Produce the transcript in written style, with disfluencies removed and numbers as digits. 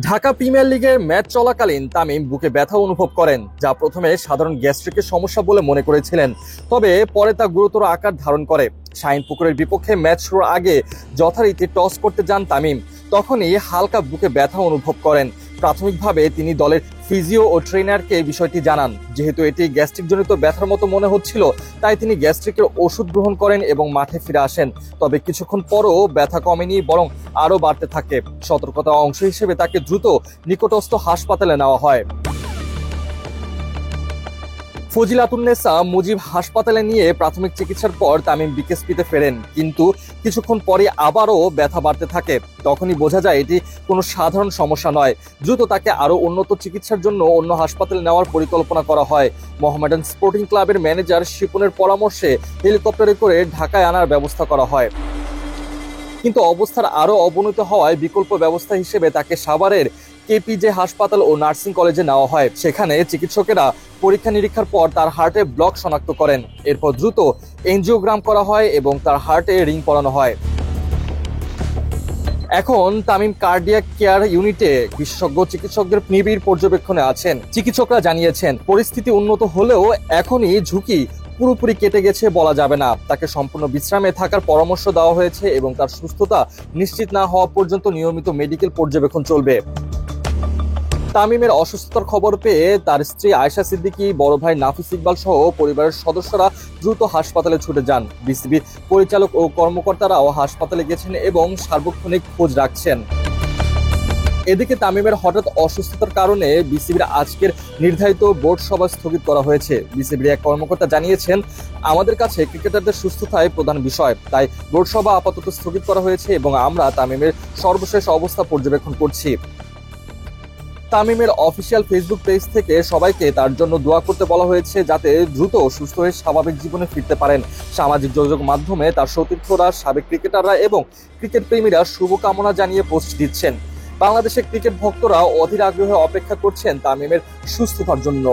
Dhaka premier লিগের match চলাকালীন তামিম বুকে ব্যথা অনুভব করেন, যা প্রথমে সাধারণ গ্যাস্ট্রিকের সমস্যা বলে মনে করেছিলেন। তবে পরে তা গুরুতর আকার ধারণ করে। শাহিনপুকুরের বিপক্ষে ম্যাচ শুরুর আগে যথারীতি টস করতে যান তামিম। তখনই হালকা বুকে ব্যথা অনুভব করেন। প্রাথমিকভাবে তিনি দলের ফিজিও ও ট্রেনারকে বিষয়টি জানান। যেহেতু এটি গ্যাস্ট্রিক জনিত ব্যথার মতো মনে হচ্ছিল, তাই তিনি গ্যাস্ট্রিকের ওষুধ গ্রহণ করেন এবং মাঠে ফিরে আসেন। তবে কিছুক্ষণ পরও ব্যথা কমেনি, বরং আরও বাড়তে থাকে। সতর্কতার অংশ হিসেবে তাকে দ্রুত নিকটস্থ হাসপাতালে নেওয়া হয়। ফজিলাতুন্নেসা মুজিব হাসপাতালে নিয়ে প্রাথমিক চিকিৎসার পর তামিম বিকেএসপিতে ফেরেন, কিন্তু কিছুক্ষণ পরে আবারও ব্যথা বাড়তে থাকে। তখনই বোঝা যায় এটি কোনো সাধারণ সমস্যা নয়। দ্রুত তাকে আরও উন্নত চিকিৎসার জন্য অন্য হাসপাতালে নেওয়ার পরিকল্পনা করা হয়। মোহামেডান স্পোর্টিং ক্লাবের ম্যানেজার শিপনের পরামর্শে হেলিকপ্টারে করে ঢাকায় আনার ব্যবস্থা করা হয়। কিন্তু অবস্থার আরও অবনতি হওয়ায় বিকল্প ব্যবস্থা হিসেবে তাকে সাভারের কেপিজে হাসপাতাল ও নার্সিং কলেজে নেওয়া হয়। সেখানে চিকিৎসকেরা পরীক্ষা নিরীক্ষার পর তার হার্টে ব্লক শনাক্ত করেন। এরপর দ্রুত এনজিওগ্রাম করা হয় এবং তার হার্টে রিং পরানো হয়। এখন তামিম কার্ডিয়াক কেয়ার ইউনিটে বিশেষজ্ঞ চিকিৎসকদের নিবিড় পর্যবেক্ষণে আছেন। চিকিৎসকরা জানিয়েছেন, পরিস্থিতি উন্নত হলেও এখনই ঝুঁকি পুরোপুরি কেটে গেছে বলা যাবে না। তাকে সম্পূর্ণ বিশ্রামে থাকার পরামর্শ দেওয়া হয়েছে এবং তার সুস্থতা নিশ্চিত না হওয়া পর্যন্ত নিয়মিত মেডিকেল পর্যবেক্ষণ চলবে। তামিমের অসুস্থতার খবর পেয়ে তার স্ত্রী আয়েশা সিদ্দিকী, বড় ভাই নাফিস ইকবাল সহ পরিবারের সদস্যরা দ্রুত হাসপাতালে ছুটে যান। বিসিবি পরিচালক ও কর্মকর্তারাও হাসপাতালে গেছেন এবং সার্বক্ষণিক খোঁজ রাখছেন। এদিকে তামিমের হঠাৎ অসুস্থতার কারণে বিসিবির আজকের নির্ধারিত বোর্ড সভা স্থগিত করা হয়েছে। বিসিবির এক কর্মকর্তা জানিয়েছেন, আমাদের কাছে ক্রিকেটারদের সুস্থতাই প্রধান বিষয়, তাই বোর্ড সভা আপাতত স্থগিত করা হয়েছে এবং আমরা তামিমের সর্বশেষ অবস্থা পর্যবেক্ষণ করছি। তামিমের অফিসিয়াল ফেসবুক পেজ থেকে সবাইকে তার জন্য দোয়া করতে বলা হয়েছে, যাতে দ্রুত সুস্থ হয়ে স্বাভাবিক জীবনে ফিরতে পারেন। সামাজিক যোগাযোগ মাধ্যমে তার সতীর্থরা, সাবেক ক্রিকেটাররা এবং ক্রিকেট প্রেমীরা শুভকামনা জানিয়ে পোস্ট দিচ্ছেন। বাংলাদেশের ক্রিকেট ভক্তরা অধীর আগ্রহে অপেক্ষা করছেন তামিমের সুস্থতার জন্য।